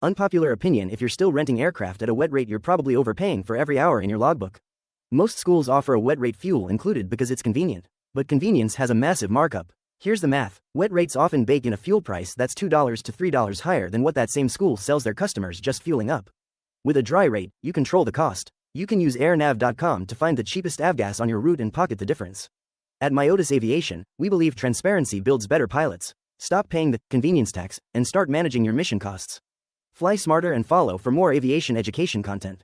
Unpopular opinion: if you're still renting aircraft at a wet rate, you're probably overpaying for every hour in your logbook. Most schools offer a wet rate fuel included because it's convenient. But convenience has a massive markup. Here's the math. Wet rates often bake in a fuel price that's $2 to $3 higher than what that same school sells their customers just fueling up. With a dry rate, you control the cost. You can use AirNav.com to find the cheapest AvGas on your route and pocket the difference. At Aviation, we believe transparency builds better pilots. Stop paying the convenience tax and start managing your mission costs. Fly smarter and follow for more aviation education content.